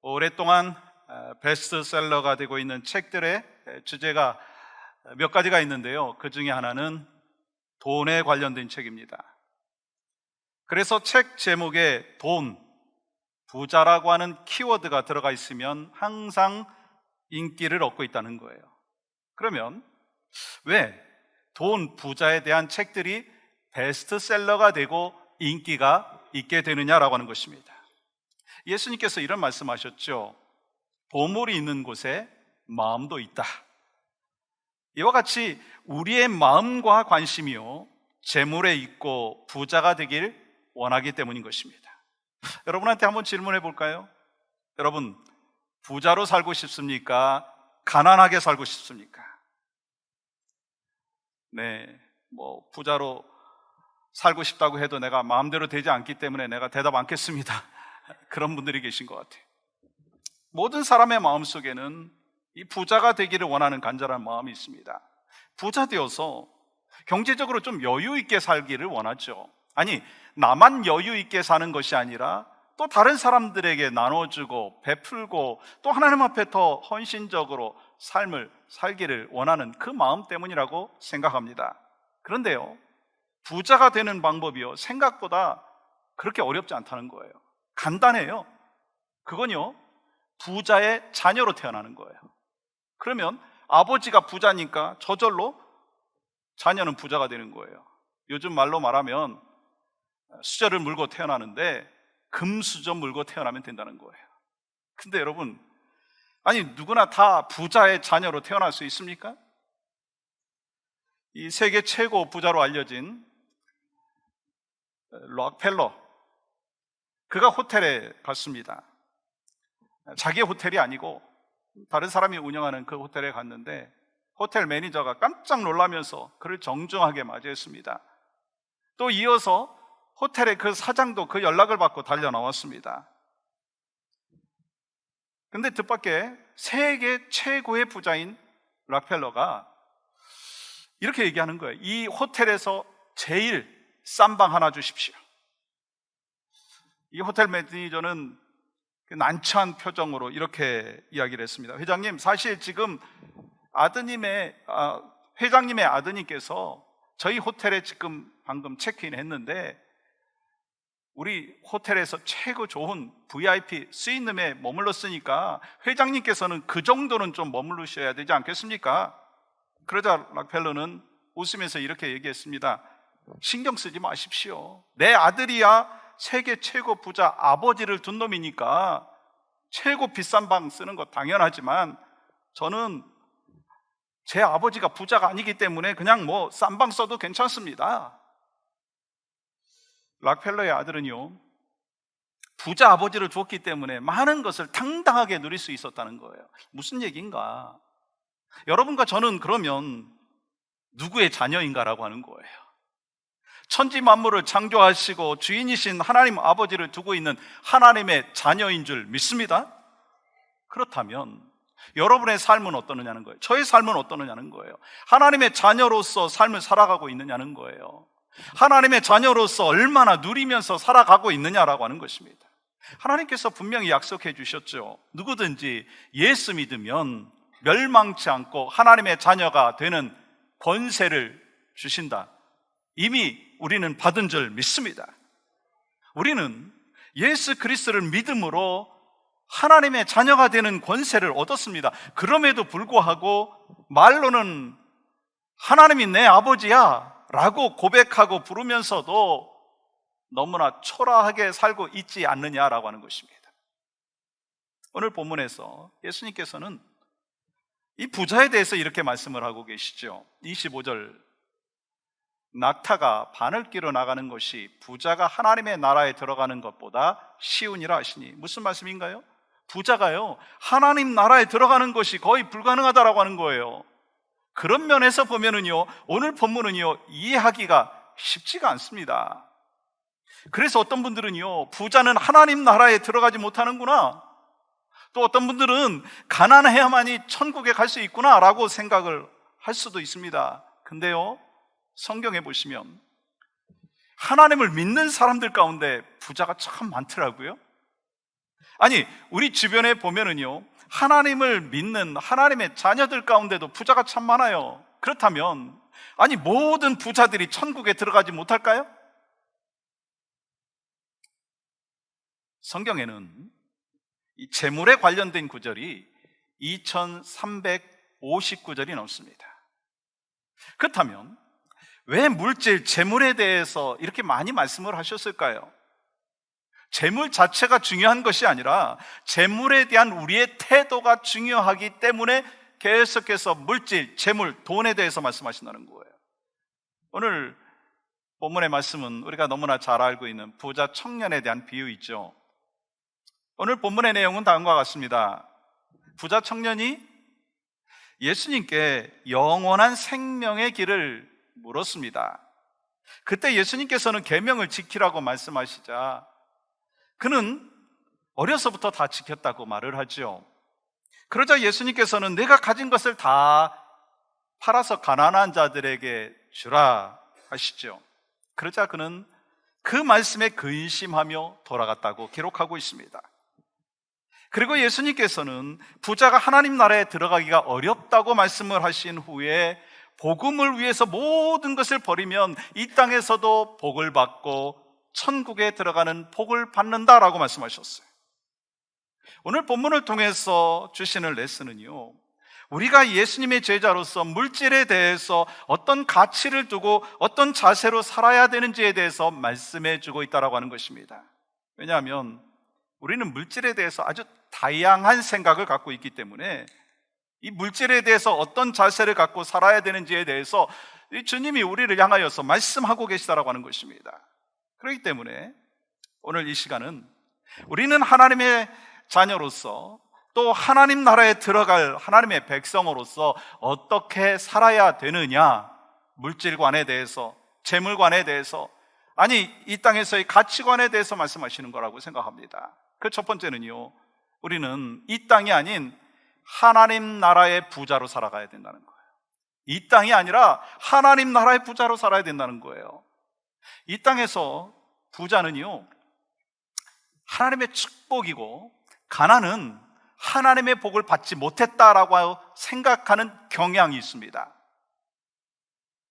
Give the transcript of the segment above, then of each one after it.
오랫동안 베스트셀러가 되고 있는 책들의 주제가 몇 가지가 있는데요. 그 중에 하나는 돈에 관련된 책입니다. 그래서 책 제목에 돈, 부자라고 하는 키워드가 들어가 있으면 항상 인기를 얻고 있다는 거예요. 그러면 왜 돈, 부자에 대한 책들이 베스트셀러가 되고 인기가 있게 되느냐라고 하는 것입니다. 예수님께서 이런 말씀하셨죠. 보물이 있는 곳에 마음도 있다. 이와 같이 우리의 마음과 관심이요, 재물에 있고 부자가 되길 원하기 때문인 것입니다. 여러분한테 한번 질문해 볼까요? 여러분, 부자로 살고 싶습니까? 가난하게 살고 싶습니까? 부자로 살고 싶다고 해도 내가 마음대로 되지 않기 때문에 내가 대답 않겠습니다. 그런 분들이 계신 것 같아요. 모든 사람의 마음속에는 이 부자가 되기를 원하는 간절한 마음이 있습니다. 부자 되어서 경제적으로 좀 여유 있게 살기를 원하죠. 아니, 나만 여유 있게 사는 것이 아니라 또 다른 사람들에게 나눠주고 베풀고 또 하나님 앞에 더 헌신적으로 삶을 살기를 원하는 그 마음 때문이라고 생각합니다. 그런데요, 부자가 되는 방법이요, 생각보다 그렇게 어렵지 않다는 거예요. 간단해요. 그건요, 부자의 자녀로 태어나는 거예요. 그러면 아버지가 부자니까 저절로 자녀는 부자가 되는 거예요. 요즘 말로 말하면 수저를 물고 태어나는데 금수저 물고 태어나면 된다는 거예요. 근데 여러분, 아니 누구나 다 부자의 자녀로 태어날 수 있습니까? 이 세계 최고 부자로 알려진 록펠러, 그가 호텔에 갔습니다. 자기의 호텔이 아니고 다른 사람이 운영하는 그 호텔에 갔는데 호텔 매니저가 깜짝 놀라면서 그를 정중하게 맞이했습니다. 또 이어서 호텔의 그 사장도 그 연락을 받고 달려 나왔습니다. 근데 뜻밖의 세계 최고의 부자인 록펠러가 이렇게 얘기하는 거예요. 이 호텔에서 제일 싼 방 하나 주십시오. 이 호텔 매니저는 난처한 표정으로 이렇게 이야기를 했습니다. 회장님, 사실 지금 회장님의 아드님께서 저희 호텔에 지금 방금 체크인 했는데 우리 호텔에서 최고 좋은 VIP 스위트룸에 머물렀으니까 회장님께서는 그 정도는 좀 머무르셔야 되지 않겠습니까? 그러자 록펠러는 웃으면서 이렇게 얘기했습니다. 신경 쓰지 마십시오. 내 아들이야 세계 최고 부자 아버지를 둔 놈이니까 최고 비싼 방 쓰는 거 당연하지만 저는 제 아버지가 부자가 아니기 때문에 그냥 싼 방 써도 괜찮습니다. 록펠러의 아들은요, 부자 아버지를 두었기 때문에 많은 것을 당당하게 누릴 수 있었다는 거예요. 무슨 얘기인가? 여러분과 저는 그러면 누구의 자녀인가라고 하는 거예요. 천지 만물을 창조하시고 주인이신 하나님 아버지를 두고 있는 하나님의 자녀인 줄 믿습니다. 그렇다면 여러분의 삶은 어떠느냐는 거예요. 저의 삶은 어떠느냐는 거예요. 하나님의 자녀로서 삶을 살아가고 있느냐는 거예요. 하나님의 자녀로서 얼마나 누리면서 살아가고 있느냐라고 하는 것입니다. 하나님께서 분명히 약속해 주셨죠. 누구든지 예수 믿으면 멸망치 않고 하나님의 자녀가 되는 권세를 주신다. 이미 우리는 받은 줄 믿습니다. 우리는 예수 그리스도를 믿음으로 하나님의 자녀가 되는 권세를 얻었습니다. 그럼에도 불구하고 말로는 하나님이 내 아버지야 라고 고백하고 부르면서도 너무나 초라하게 살고 있지 않느냐라고 하는 것입니다. 오늘 본문에서 예수님께서는 이 부자에 대해서 이렇게 말씀을 하고 계시죠. 25절, 낙타가 바늘 끼러 나가는 것이 부자가 하나님의 나라에 들어가는 것보다 쉬우니라 하시니. 무슨 말씀인가요? 부자가요, 하나님 나라에 들어가는 것이 거의 불가능하다라고 하는 거예요. 그런 면에서 보면은요, 오늘 본문은요, 이해하기가 쉽지가 않습니다. 그래서 어떤 분들은요, 부자는 하나님 나라에 들어가지 못하는구나, 또 어떤 분들은 가난해야만이 천국에 갈 수 있구나 라고 생각을 할 수도 있습니다. 근데요, 성경에 보시면 하나님을 믿는 사람들 가운데 부자가 참 많더라고요. 아니, 우리 주변에 보면은요, 하나님을 믿는 하나님의 자녀들 가운데도 부자가 참 많아요. 그렇다면, 아니, 모든 부자들이 천국에 들어가지 못할까요? 성경에는 이 재물에 관련된 구절이 2359절이 넘습니다. 그렇다면 왜 물질, 재물에 대해서 이렇게 많이 말씀을 하셨을까요? 재물 자체가 중요한 것이 아니라 재물에 대한 우리의 태도가 중요하기 때문에 계속해서 물질, 재물, 돈에 대해서 말씀하신다는 거예요. 오늘 본문의 말씀은 우리가 너무나 잘 알고 있는 부자 청년에 대한 비유이죠. 오늘 본문의 내용은 다음과 같습니다. 부자 청년이 예수님께 영원한 생명의 길을 물었습니다. 그때 예수님께서는 계명을 지키라고 말씀하시자 그는 어려서부터 다 지켰다고 말을 하죠. 그러자 예수님께서는 내가 가진 것을 다 팔아서 가난한 자들에게 주라 하시죠. 그러자 그는 그 말씀에 근심하며 돌아갔다고 기록하고 있습니다. 그리고 예수님께서는 부자가 하나님 나라에 들어가기가 어렵다고 말씀을 하신 후에 복음을 위해서 모든 것을 버리면 이 땅에서도 복을 받고 천국에 들어가는 복을 받는다라고 말씀하셨어요. 오늘 본문을 통해서 주시는 레슨은요, 우리가 예수님의 제자로서 물질에 대해서 어떤 가치를 두고 어떤 자세로 살아야 되는지에 대해서 말씀해 주고 있다라고 하는 것입니다. 왜냐하면 우리는 물질에 대해서 아주 다양한 생각을 갖고 있기 때문에 이 물질에 대해서 어떤 자세를 갖고 살아야 되는지에 대해서 주님이 우리를 향하여서 말씀하고 계시다라고 하는 것입니다. 그렇기 때문에 오늘 이 시간은 우리는 하나님의 자녀로서 또 하나님 나라에 들어갈 하나님의 백성으로서 어떻게 살아야 되느냐, 물질관에 대해서, 재물관에 대해서, 아니 이 땅에서의 가치관에 대해서 말씀하시는 거라고 생각합니다. 그 첫 번째는요, 우리는 이 땅이 아닌 하나님 나라의 부자로 살아가야 된다는 거예요. 이 땅이 아니라 하나님 나라의 부자로 살아야 된다는 거예요. 이 땅에서 부자는요, 하나님의 축복이고 가난은 하나님의 복을 받지 못했다라고 생각하는 경향이 있습니다.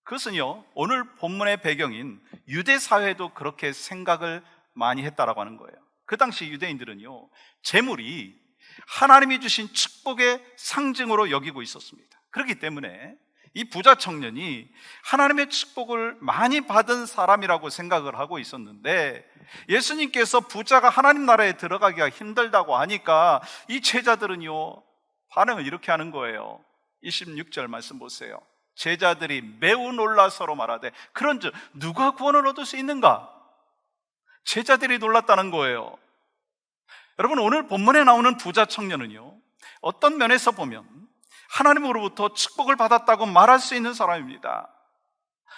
그것은요, 오늘 본문의 배경인 유대 사회도 그렇게 생각을 많이 했다라고 하는 거예요. 그 당시 유대인들은요, 재물이 하나님이 주신 축복의 상징으로 여기고 있었습니다. 그렇기 때문에 이 부자 청년이 하나님의 축복을 많이 받은 사람이라고 생각을 하고 있었는데, 예수님께서 부자가 하나님 나라에 들어가기가 힘들다고 하니까 이 제자들은요, 반응을 이렇게 하는 거예요. 26절 말씀 보세요. 제자들이 매우 놀라 서로 말하되 그런즉 누가 구원을 얻을 수 있는가? 제자들이 놀랐다는 거예요. 여러분, 오늘 본문에 나오는 부자 청년은요, 어떤 면에서 보면 하나님으로부터 축복을 받았다고 말할 수 있는 사람입니다.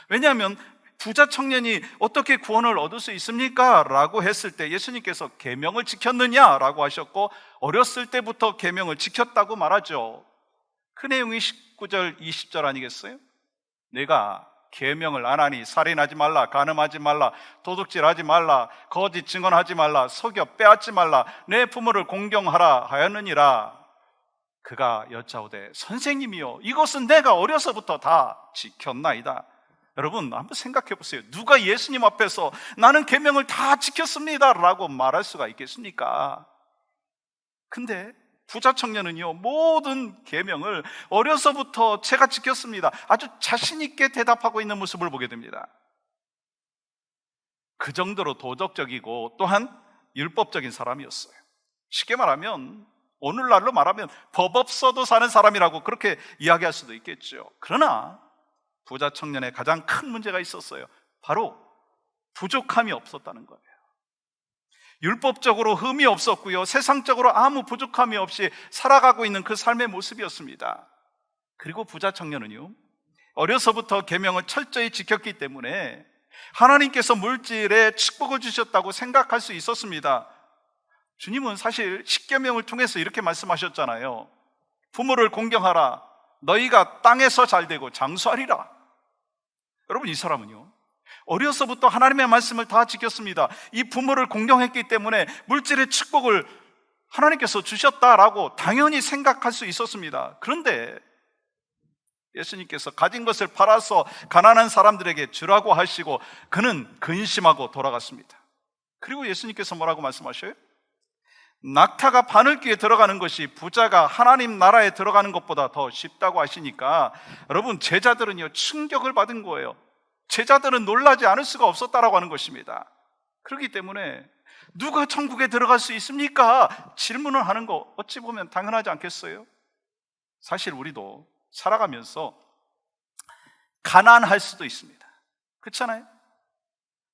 왜냐하면 부자 청년이 어떻게 구원을 얻을 수 있습니까? 라고 했을 때 예수님께서 계명을 지켰느냐라고 하셨고, 어렸을 때부터 계명을 지켰다고 말하죠. 그 내용이 19절 20절 아니겠어요? 내가 계명을 안 하니 살인하지 말라, 간음하지 말라, 도둑질하지 말라, 거짓 증언하지 말라, 속여 빼앗지 말라, 내 부모를 공경하라 하였느니라. 그가 여짜오되 선생님이요, 이것은 내가 어려서부터 다 지켰나이다. 여러분, 한번 생각해 보세요. 누가 예수님 앞에서 나는 계명을 다 지켰습니다 라고 말할 수가 있겠습니까? 근데 부자 청년은요, 모든 계명을 어려서부터 제가 지켰습니다, 아주 자신 있게 대답하고 있는 모습을 보게 됩니다. 그 정도로 도덕적이고 또한 율법적인 사람이었어요. 쉽게 말하면, 오늘날로 말하면 법 없어도 사는 사람이라고 그렇게 이야기할 수도 있겠죠. 그러나 부자 청년의 가장 큰 문제가 있었어요. 바로 부족함이 없었다는 거예요. 율법적으로 흠이 없었고요, 세상적으로 아무 부족함이 없이 살아가고 있는 그 삶의 모습이었습니다. 그리고 부자 청년은요, 어려서부터 계명을 철저히 지켰기 때문에 하나님께서 물질에 축복을 주셨다고 생각할 수 있었습니다. 주님은 사실 십계명을 통해서 이렇게 말씀하셨잖아요. 부모를 공경하라, 너희가 땅에서 잘되고 장수하리라. 여러분, 이 사람은요, 어려서부터 하나님의 말씀을 다 지켰습니다. 이 부모를 공경했기 때문에 물질의 축복을 하나님께서 주셨다라고 당연히 생각할 수 있었습니다. 그런데 예수님께서 가진 것을 팔아서 가난한 사람들에게 주라고 하시고 그는 근심하고 돌아갔습니다. 그리고 예수님께서 뭐라고 말씀하셔요? 낙타가 바늘귀에 들어가는 것이 부자가 하나님 나라에 들어가는 것보다 더 쉽다고 하시니까 여러분, 제자들은요 충격을 받은 거예요. 제자들은 놀라지 않을 수가 없었다라고 하는 것입니다. 그렇기 때문에 누가 천국에 들어갈 수 있습니까? 질문을 하는 거 어찌 보면 당연하지 않겠어요? 사실 우리도 살아가면서 가난할 수도 있습니다. 그렇잖아요?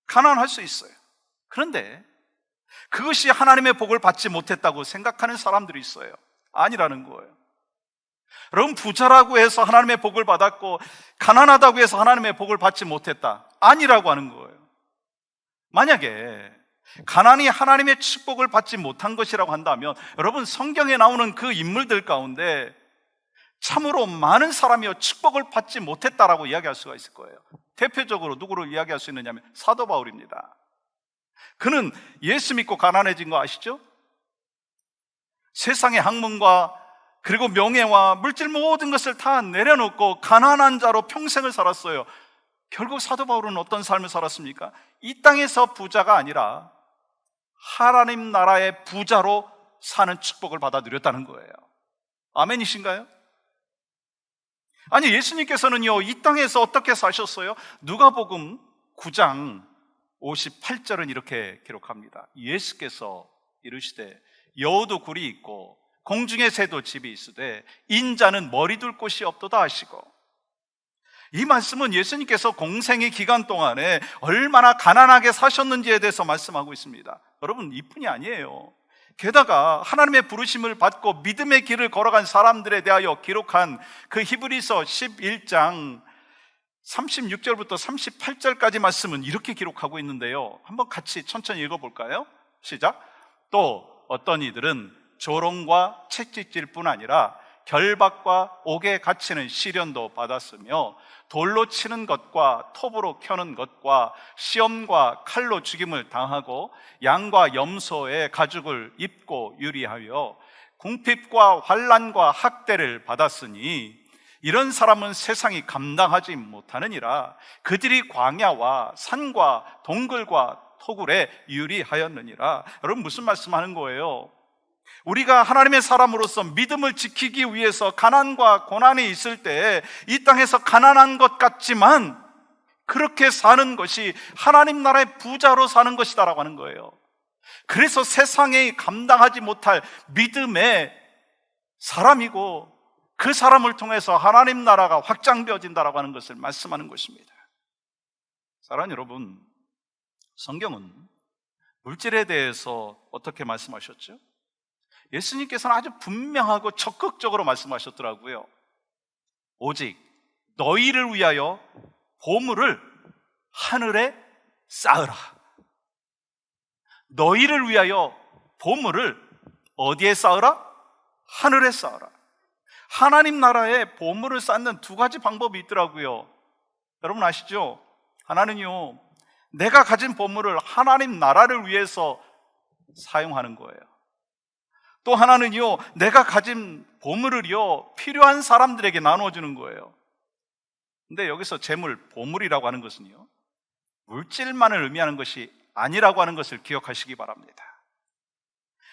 가난할 수 있어요. 그런데 그것이 하나님의 복을 받지 못했다고 생각하는 사람들이 있어요. 아니라는 거예요. 여러분, 부자라고 해서 하나님의 복을 받았고 가난하다고 해서 하나님의 복을 받지 못했다, 아니라고 하는 거예요. 만약에 가난이 하나님의 축복을 받지 못한 것이라고 한다면 여러분, 성경에 나오는 그 인물들 가운데 참으로 많은 사람이 축복을 받지 못했다라고 이야기할 수가 있을 거예요. 대표적으로 누구를 이야기할 수 있느냐면 사도 바울입니다. 그는 예수 믿고 가난해진 거 아시죠? 세상의 학문과 그리고 명예와 물질 모든 것을 다 내려놓고 가난한 자로 평생을 살았어요. 결국 사도 바울은 어떤 삶을 살았습니까? 이 땅에서 부자가 아니라 하나님 나라의 부자로 사는 축복을 받아 누렸다는 거예요. 아멘이신가요? 아니, 예수님께서는요 이 땅에서 어떻게 사셨어요? 누가복음 9장 58절은 이렇게 기록합니다. 예수께서 이르시되 여우도 굴이 있고 공중의 새도 집이 있으되 인자는 머리 둘 곳이 없도다 하시고, 이 말씀은 예수님께서 공생의 기간 동안에 얼마나 가난하게 사셨는지에 대해서 말씀하고 있습니다. 여러분, 이뿐이 아니에요. 게다가 하나님의 부르심을 받고 믿음의 길을 걸어간 사람들에 대하여 기록한 그 히브리서 11장 36절부터 38절까지 말씀은 이렇게 기록하고 있는데요, 한번 같이 천천히 읽어볼까요? 시작. 또 어떤 이들은 조롱과 채찍질 뿐 아니라 결박과 옥에 갇히는 시련도 받았으며 돌로 치는 것과 톱으로 켜는 것과 시험과 칼로 죽임을 당하고 양과 염소의 가죽을 입고 유리하여 궁핍과 환난과 학대를 받았으니 이런 사람은 세상이 감당하지 못하느니라. 그들이 광야와 산과 동굴과 토굴에 유리하였느니라. 여러분, 무슨 말씀하는 거예요? 우리가 하나님의 사람으로서 믿음을 지키기 위해서 가난과 고난이 있을 때 이 땅에서 가난한 것 같지만 그렇게 사는 것이 하나님 나라의 부자로 사는 것이다라고 하는 거예요. 그래서 세상에 감당하지 못할 믿음의 사람이고 그 사람을 통해서 하나님 나라가 확장되어진다라고 하는 것을 말씀하는 것입니다. 사랑하는 여러분, 성경은 물질에 대해서 어떻게 말씀하셨죠? 예수님께서는 아주 분명하고 적극적으로 말씀하셨더라고요. 오직 너희를 위하여 보물을 하늘에 쌓으라. 너희를 위하여 보물을 어디에 쌓으라? 하늘에 쌓으라. 하나님 나라에 보물을 쌓는 두 가지 방법이 있더라고요. 여러분 아시죠? 하나는요, 내가 가진 보물을 하나님 나라를 위해서 사용하는 거예요. 또 하나는요, 내가 가진 보물을요 필요한 사람들에게 나눠주는 거예요. 근데 여기서 재물, 보물이라고 하는 것은요 물질만을 의미하는 것이 아니라고 하는 것을 기억하시기 바랍니다.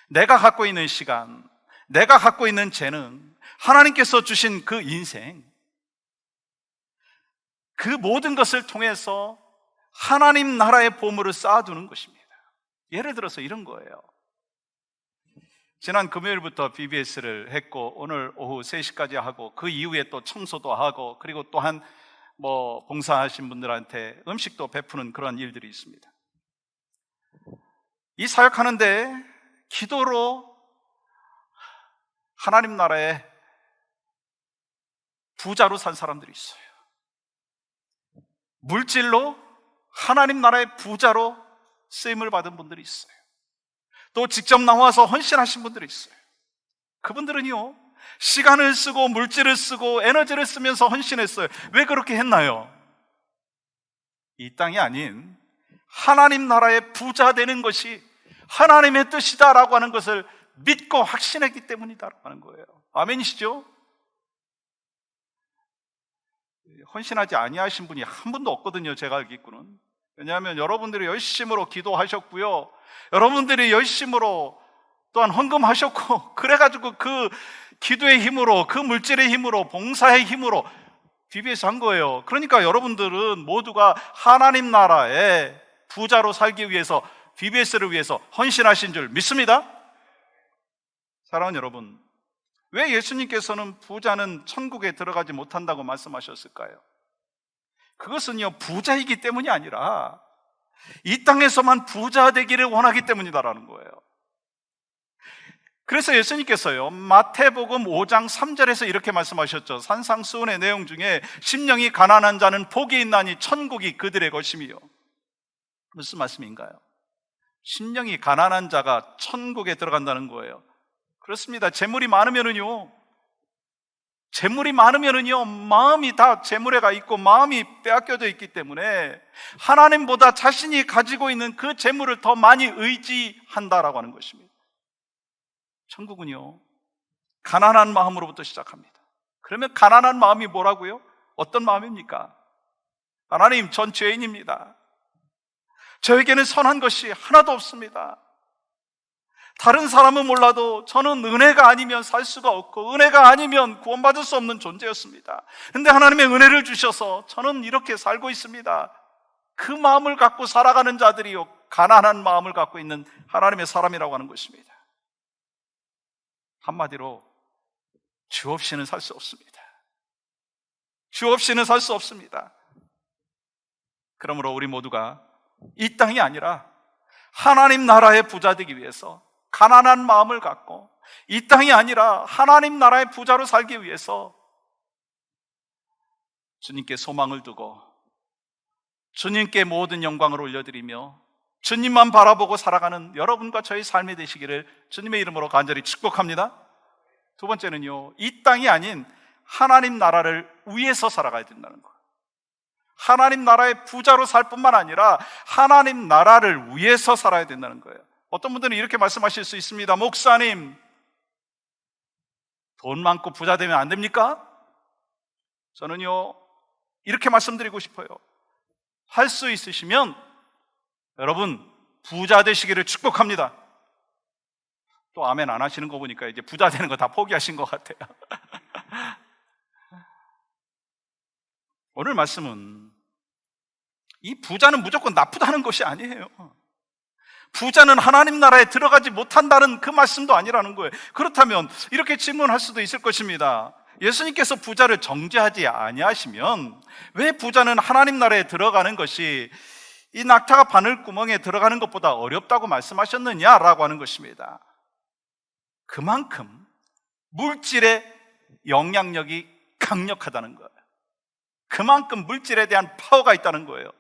내가 갖고 있는 시간, 내가 갖고 있는 재능, 하나님께서 주신 그 인생, 그 모든 것을 통해서 하나님 나라의 보물을 쌓아두는 것입니다. 예를 들어서 이런 거예요. 지난 금요일부터 BBS를 했고 오늘 오후 3시까지 하고 그 이후에 또 청소도 하고 그리고 또한 봉사하신 분들한테 음식도 베푸는 그런 일들이 있습니다. 이 사역하는데 기도로 하나님 나라의 부자로 산 사람들이 있어요. 물질로 하나님 나라의 부자로 쓰임을 받은 분들이 있어요. 또 직접 나와서 헌신하신 분들이 있어요. 그분들은요 시간을 쓰고 물질을 쓰고 에너지를 쓰면서 헌신했어요. 왜 그렇게 했나요? 이 땅이 아닌 하나님 나라의 부자 되는 것이 하나님의 뜻이다라고 하는 것을 믿고 확신했기 때문이다라고 하는 거예요. 아멘이시죠? 헌신하지 아니하신 분이 한 분도 없거든요, 제가 알기로는. 왜냐하면 여러분들이 열심으로 기도하셨고요, 여러분들이 열심으로 또한 헌금하셨고, 그래가지고 그 기도의 힘으로, 그 물질의 힘으로, 봉사의 힘으로 VBS 한 거예요. 그러니까 여러분들은 모두가 하나님 나라의 부자로 살기 위해서, VBS를 위해서 헌신하신 줄 믿습니다. 사랑하는 여러분, 왜 예수님께서는 부자는 천국에 들어가지 못한다고 말씀하셨을까요? 그것은요, 부자이기 때문이 아니라 이 땅에서만 부자 되기를 원하기 때문이다라는 거예요. 그래서 예수님께서요, 마태복음 5장 3절에서 이렇게 말씀하셨죠. 산상수훈의 내용 중에 심령이 가난한 자는 복이 있나니 천국이 그들의 것이며. 무슨 말씀인가요? 심령이 가난한 자가 천국에 들어간다는 거예요. 그렇습니다. 재물이 많으면은요, 마음이 다 재물에 가 있고 마음이 빼앗겨져 있기 때문에 하나님보다 자신이 가지고 있는 그 재물을 더 많이 의지한다라고 하는 것입니다. 천국은요, 가난한 마음으로부터 시작합니다. 그러면 가난한 마음이 뭐라고요? 어떤 마음입니까? 하나님, 전 죄인입니다. 저에게는 선한 것이 하나도 없습니다. 다른 사람은 몰라도 저는 은혜가 아니면 살 수가 없고 은혜가 아니면 구원받을 수 없는 존재였습니다. 근데 하나님의 은혜를 주셔서 저는 이렇게 살고 있습니다. 그 마음을 갖고 살아가는 자들이요, 가난한 마음을 갖고 있는 하나님의 사람이라고 하는 것입니다. 한마디로 주 없이는 살 수 없습니다. 주 없이는 살 수 없습니다. 그러므로 우리 모두가 이 땅이 아니라 하나님 나라의 부자 되기 위해서 가난한 마음을 갖고, 이 땅이 아니라 하나님 나라의 부자로 살기 위해서 주님께 소망을 두고 주님께 모든 영광을 올려드리며 주님만 바라보고 살아가는 여러분과 저의 삶이 되시기를 주님의 이름으로 간절히 축복합니다. 두 번째는요, 이 땅이 아닌 하나님 나라를 위해서 살아가야 된다는 거예요. 하나님 나라의 부자로 살 뿐만 아니라 하나님 나라를 위해서 살아야 된다는 거예요. 어떤 분들은 이렇게 말씀하실 수 있습니다. 목사님, 돈 많고 부자 되면 안 됩니까? 저는요, 이렇게 말씀드리고 싶어요. 할 수 있으시면 여러분 부자 되시기를 축복합니다. 또 아멘 안 하시는 거 보니까 이제 부자 되는 거 다 포기하신 것 같아요. 오늘 말씀은 이 부자는 무조건 나쁘다는 것이 아니에요. 부자는 하나님 나라에 들어가지 못한다는 그 말씀도 아니라는 거예요. 그렇다면 이렇게 질문할 수도 있을 것입니다. 예수님께서 부자를 정죄하지 아니하시면 왜 부자는 하나님 나라에 들어가는 것이 이 낙타가 바늘구멍에 들어가는 것보다 어렵다고 말씀하셨느냐라고 하는 것입니다. 그만큼 물질의 영향력이 강력하다는 거예요. 그만큼 물질에 대한 파워가 있다는 거예요.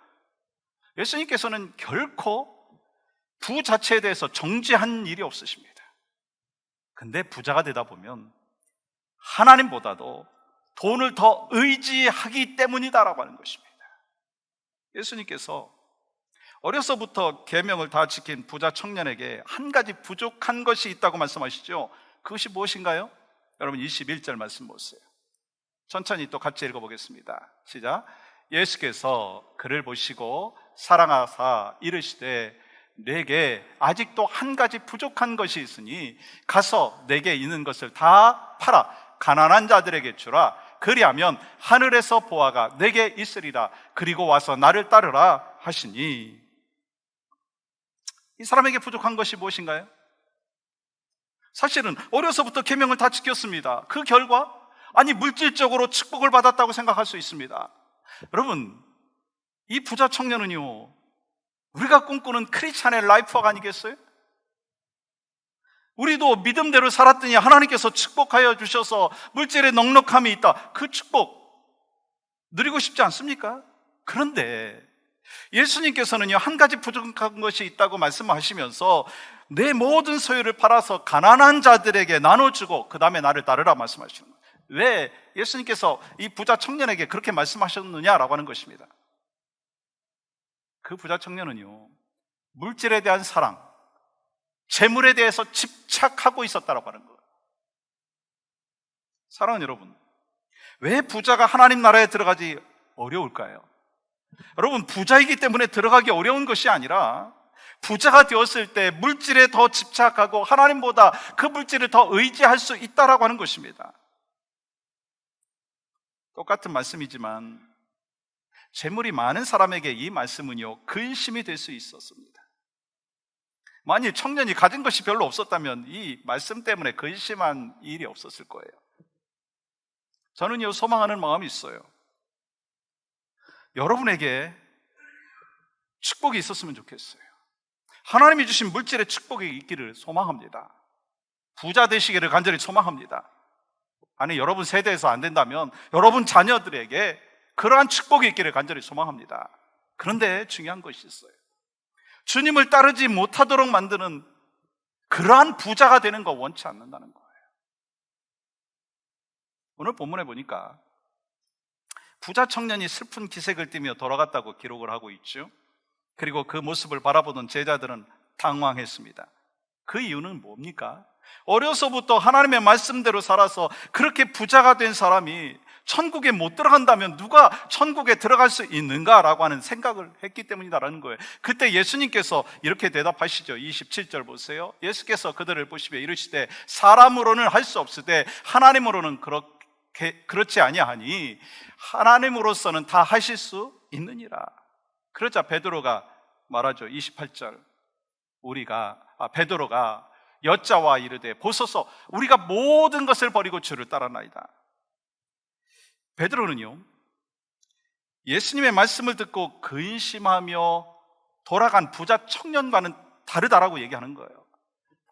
예수님께서는 결코 부 자체에 대해서 정죄한 일이 없으십니다. 근데 부자가 되다 보면 하나님보다도 돈을 더 의지하기 때문이다라고 하는 것입니다. 예수님께서 어려서부터 계명을 다 지킨 부자 청년에게 한 가지 부족한 것이 있다고 말씀하시죠. 그것이 무엇인가요? 여러분 21절 말씀 보세요. 천천히 또 같이 읽어보겠습니다. 시작. 예수께서 그를 보시고 사랑하사 이르시되 내게 아직도 한 가지 부족한 것이 있으니 가서 내게 있는 것을 다 팔아 가난한 자들에게 주라. 그리하면 하늘에서 보화가 내게 있으리라. 그리고 와서 나를 따르라 하시니. 이 사람에게 부족한 것이 무엇인가요? 사실은 어려서부터 계명을 다 지켰습니다. 그 결과 아니 물질적으로 축복을 받았다고 생각할 수 있습니다. 여러분, 이 부자 청년은요, 우리가 꿈꾸는 크리스찬의 라이프워크 아니겠어요? 우리도 믿음대로 살았더니 하나님께서 축복하여 주셔서 물질에 넉넉함이 있다. 그 축복 누리고 싶지 않습니까? 그런데 예수님께서는요, 한 가지 부족한 것이 있다고 말씀하시면서 내 모든 소유를 팔아서 가난한 자들에게 나눠주고 그 다음에 나를 따르라 말씀하시는 거예요. 왜 예수님께서 이 부자 청년에게 그렇게 말씀하셨느냐라고 하는 것입니다. 그 부자 청년은요, 물질에 대한 사랑, 재물에 대해서 집착하고 있었다고 하는 거예요. 사랑하는 여러분, 왜 부자가 하나님 나라에 들어가지 어려울까요? 여러분, 부자이기 때문에 들어가기 어려운 것이 아니라 부자가 되었을 때 물질에 더 집착하고 하나님보다 그 물질을 더 의지할 수 있다라고 하는 것입니다. 똑같은 말씀이지만 재물이 많은 사람에게 이 말씀은요, 근심이 될 수 있었습니다. 만일 청년이 가진 것이 별로 없었다면 이 말씀 때문에 근심한 일이 없었을 거예요. 저는요, 소망하는 마음이 있어요. 여러분에게 축복이 있었으면 좋겠어요. 하나님이 주신 물질의 축복이 있기를 소망합니다. 부자 되시기를 간절히 소망합니다. 아니, 여러분 세대에서 안 된다면 여러분 자녀들에게 그러한 축복이 있기를 간절히 소망합니다. 그런데 중요한 것이 있어요. 주님을 따르지 못하도록 만드는 그러한 부자가 되는 거 원치 않는다는 거예요. 오늘 본문에 보니까 부자 청년이 슬픈 기색을 띠며 돌아갔다고 기록을 하고 있죠. 그리고 그 모습을 바라보던 제자들은 당황했습니다. 그 이유는 뭡니까? 어려서부터 하나님의 말씀대로 살아서 그렇게 부자가 된 사람이 천국에 못 들어간다면 누가 천국에 들어갈 수 있는가라고 하는 생각을 했기 때문이다라는 거예요. 그때 예수님께서 이렇게 대답하시죠. 27절 보세요. 예수께서 그들을 보시며 이르시되 사람으로는 할 수 없으되 하나님으로는 그렇지 아니하니 하나님으로서는 다 하실 수 있느니라. 그러자 베드로가 말하죠. 28절. 베드로가 여자와 이르되 보소서 우리가 모든 것을 버리고 주를 따르나이다. 베드로는요, 예수님의 말씀을 듣고 근심하며 돌아간 부자 청년과는 다르다라고 얘기하는 거예요.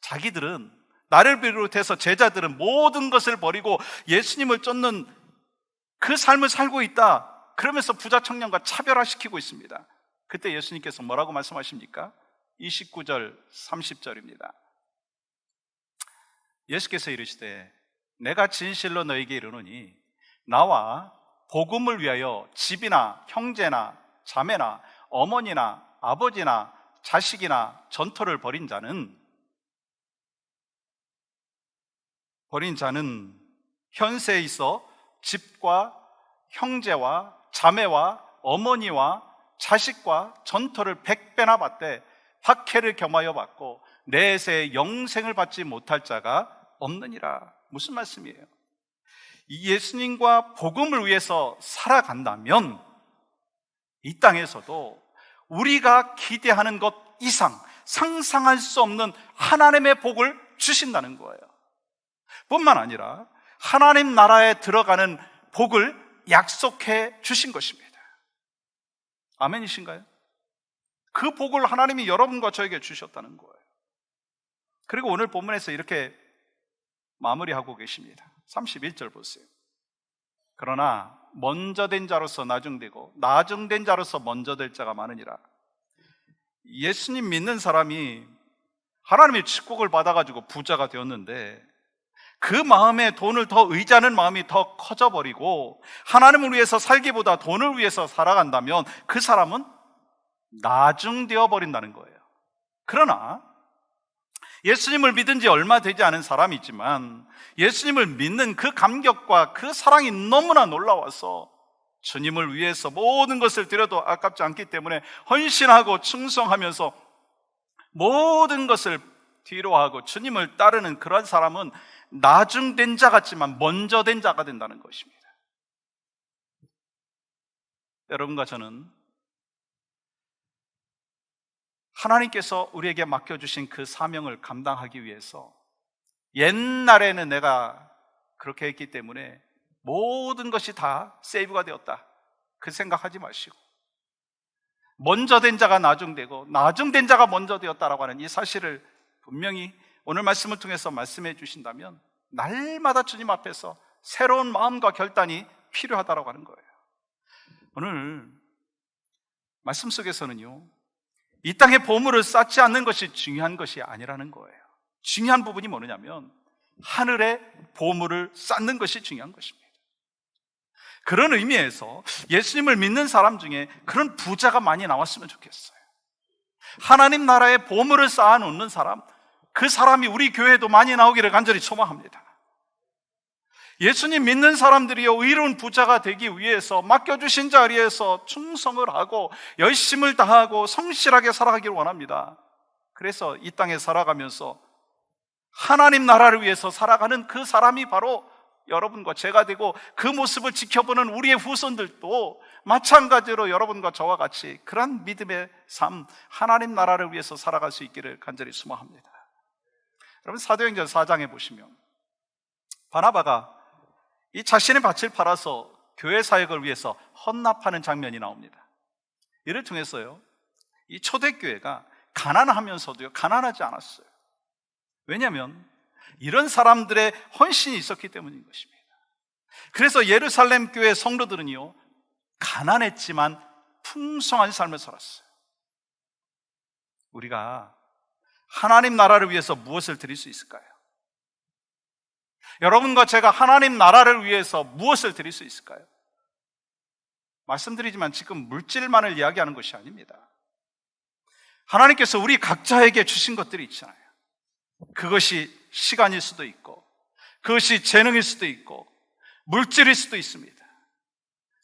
자기들은, 나를 비롯해서 제자들은 모든 것을 버리고 예수님을 쫓는 그 삶을 살고 있다. 그러면서 부자 청년과 차별화시키고 있습니다. 그때 예수님께서 뭐라고 말씀하십니까? 29절 30절입니다. 예수께서 이르시되 내가 진실로 너에게 이르노니 나와 복음을 위하여 집이나 형제나 자매나 어머니나 아버지나 자식이나 전토를 벌인 자는 현세에 있어 집과 형제와 자매와 어머니와 자식과 전토를 100배나 받되 박해를 겸하여 받고 내세 영생을 받지 못할 자가 없느니라. 무슨 말씀이에요? 이 예수님과 복음을 위해서 살아간다면 이 땅에서도 우리가 기대하는 것 이상 상상할 수 없는 하나님의 복을 주신다는 거예요. 뿐만 아니라 하나님 나라에 들어가는 복을 약속해 주신 것입니다. 아멘이신가요? 그 복을 하나님이 여러분과 저에게 주셨다는 거예요. 그리고 오늘 본문에서 이렇게 마무리하고 계십니다. 31절 보세요. 그러나 먼저 된 자로서 나중되고 나중된 자로서 먼저 될 자가 많으니라. 예수님 믿는 사람이 하나님의 축복을 받아가지고 부자가 되었는데 그 마음에 돈을 더 의지하는 마음이 더 커져버리고 하나님을 위해서 살기보다 돈을 위해서 살아간다면 그 사람은 나중되어 버린다는 거예요. 그러나 예수님을 믿은 지 얼마 되지 않은 사람이지만 예수님을 믿는 그 감격과 그 사랑이 너무나 놀라워서 주님을 위해서 모든 것을 드려도 아깝지 않기 때문에 헌신하고 충성하면서 모든 것을 뒤로하고 주님을 따르는 그런 사람은 나중된 자 같지만 먼저 된 자가 된다는 것입니다. 여러분과 저는 하나님께서 우리에게 맡겨주신 그 사명을 감당하기 위해서 옛날에는 내가 그렇게 했기 때문에 모든 것이 다 세이브가 되었다, 그 생각하지 마시고 먼저 된 자가 나중되고 나중된 자가 먼저 되었다라고 하는 이 사실을 분명히 오늘 말씀을 통해서 말씀해 주신다면 날마다 주님 앞에서 새로운 마음과 결단이 필요하다라고 하는 거예요. 오늘 말씀 속에서는요, 이 땅에 보물을 쌓지 않는 것이 중요한 것이 아니라는 거예요. 중요한 부분이 뭐냐면 하늘에 보물을 쌓는 것이 중요한 것입니다. 그런 의미에서 예수님을 믿는 사람 중에 그런 부자가 많이 나왔으면 좋겠어요. 하나님 나라에 보물을 쌓아놓는 사람, 그 사람이 우리 교회에도 많이 나오기를 간절히 소망합니다. 예수님 믿는 사람들이요, 의로운 부자가 되기 위해서 맡겨주신 자리에서 충성을 하고 열심을 다하고 성실하게 살아가기를 원합니다. 그래서 이 땅에 살아가면서 하나님 나라를 위해서 살아가는 그 사람이 바로 여러분과 제가 되고, 그 모습을 지켜보는 우리의 후손들도 마찬가지로 여러분과 저와 같이 그런 믿음의 삶, 하나님 나라를 위해서 살아갈 수 있기를 간절히 소망합니다. 여러분, 사도행전 4장에 보시면 바나바가 이 자신의 밭을 팔아서 교회 사역을 위해서 헌납하는 장면이 나옵니다. 이를 통해서요, 이 초대교회가 가난하면서도요, 가난하지 않았어요. 왜냐하면 이런 사람들의 헌신이 있었기 때문인 것입니다. 그래서 예루살렘 교회 성도들은요, 가난했지만 풍성한 삶을 살았어요. 우리가 하나님 나라를 위해서 무엇을 드릴 수 있을까요? 여러분과 제가 하나님 나라를 위해서 무엇을 드릴 수 있을까요? 말씀드리지만 지금 물질만을 이야기하는 것이 아닙니다. 하나님께서 우리 각자에게 주신 것들이 있잖아요. 그것이 시간일 수도 있고, 그것이 재능일 수도 있고, 물질일 수도 있습니다.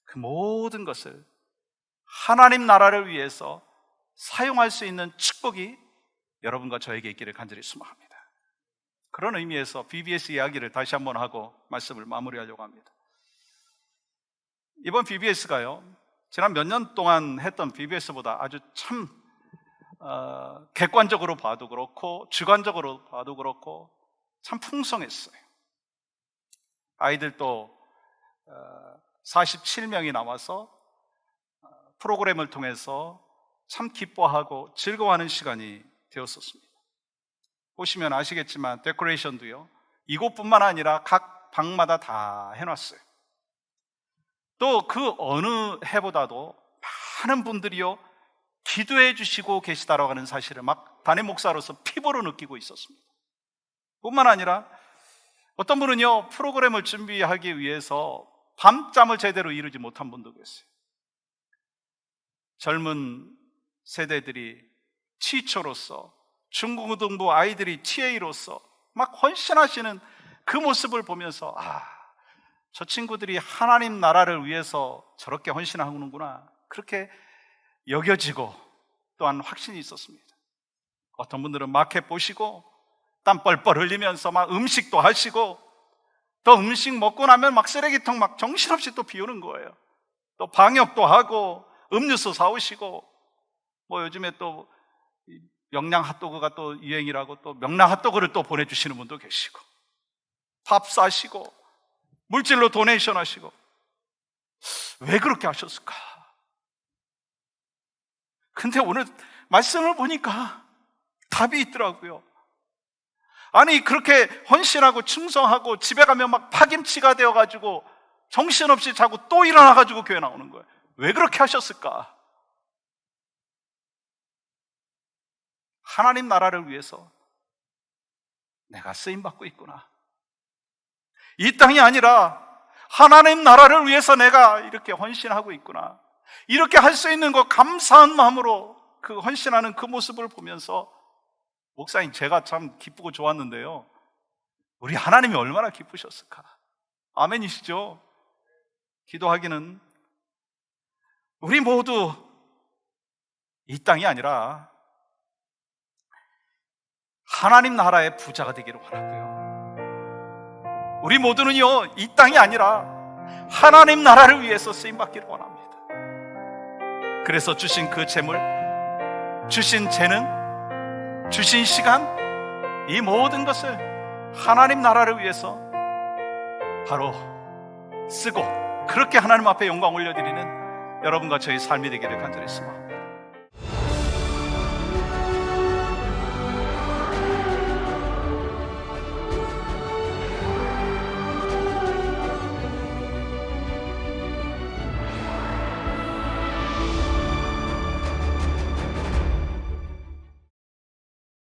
그 모든 것을 하나님 나라를 위해서 사용할 수 있는 축복이 여러분과 저에게 있기를 간절히 소망합니다. 그런 의미에서 VBS 이야기를 다시 한번 하고 말씀을 마무리하려고 합니다. 이번 VBS가요, 지난 몇 년 동안 했던 VBS보다 아주 참 객관적으로 봐도 그렇고 주관적으로 봐도 그렇고 참 풍성했어요. 아이들도 47명이 나와서 프로그램을 통해서 참 기뻐하고 즐거워하는 시간이 되었었습니다. 보시면 아시겠지만 데코레이션도요, 이곳뿐만 아니라 각 방마다 다 해놨어요. 또 그 어느 해보다도 많은 분들이요, 기도해 주시고 계시다라고 하는 사실을 막 담임 목사로서 피부로 느끼고 있었습니다. 뿐만 아니라 어떤 분은요, 프로그램을 준비하기 위해서 밤잠을 제대로 이루지 못한 분도 계세요. 젊은 세대들이 티처로서, 중고등부 아이들이 TA로서 막 헌신하시는 그 모습을 보면서, 저 친구들이 하나님 나라를 위해서 저렇게 헌신하는구나, 그렇게 여겨지고 또한 확신이 있었습니다. 어떤 분들은 마켓 보시고 땀 뻘뻘 흘리면서 막 음식도 하시고, 또 음식 먹고 나면 막 쓰레기통 막 정신없이 또 비우는 거예요. 또 방역도 하고 음료수 사오시고, 뭐 요즘에 또 명랑 핫도그가 또 유행이라고 또 명랑 핫도그를 또 보내주시는 분도 계시고, 밥 사시고 물질로 도네이션 하시고. 왜 그렇게 하셨을까? 근데 오늘 말씀을 보니까 답이 있더라고요. 아니, 그렇게 헌신하고 충성하고 집에 가면 막 파김치가 되어가지고 정신없이 자고 또 일어나가지고 교회 나오는 거예요. 왜 그렇게 하셨을까? 하나님 나라를 위해서 내가 쓰임받고 있구나. 이 땅이 아니라 하나님 나라를 위해서 내가 이렇게 헌신하고 있구나. 이렇게 할 수 있는 것, 감사한 마음으로 그 헌신하는 그 모습을 보면서, 목사님, 제가 참 기쁘고 좋았는데요, 우리 하나님이 얼마나 기쁘셨을까. 아멘이시죠? 기도하기는 우리 모두 이 땅이 아니라 하나님 나라의 부자가 되기를 원하고요, 우리 모두는요, 이 땅이 아니라 하나님 나라를 위해서 쓰임받기를 원합니다. 그래서 주신 그 재물, 주신 재능, 주신 시간, 이 모든 것을 하나님 나라를 위해서 바로 쓰고, 그렇게 하나님 앞에 영광 올려드리는 여러분과 저희 삶이 되기를 간절히 소망합니다.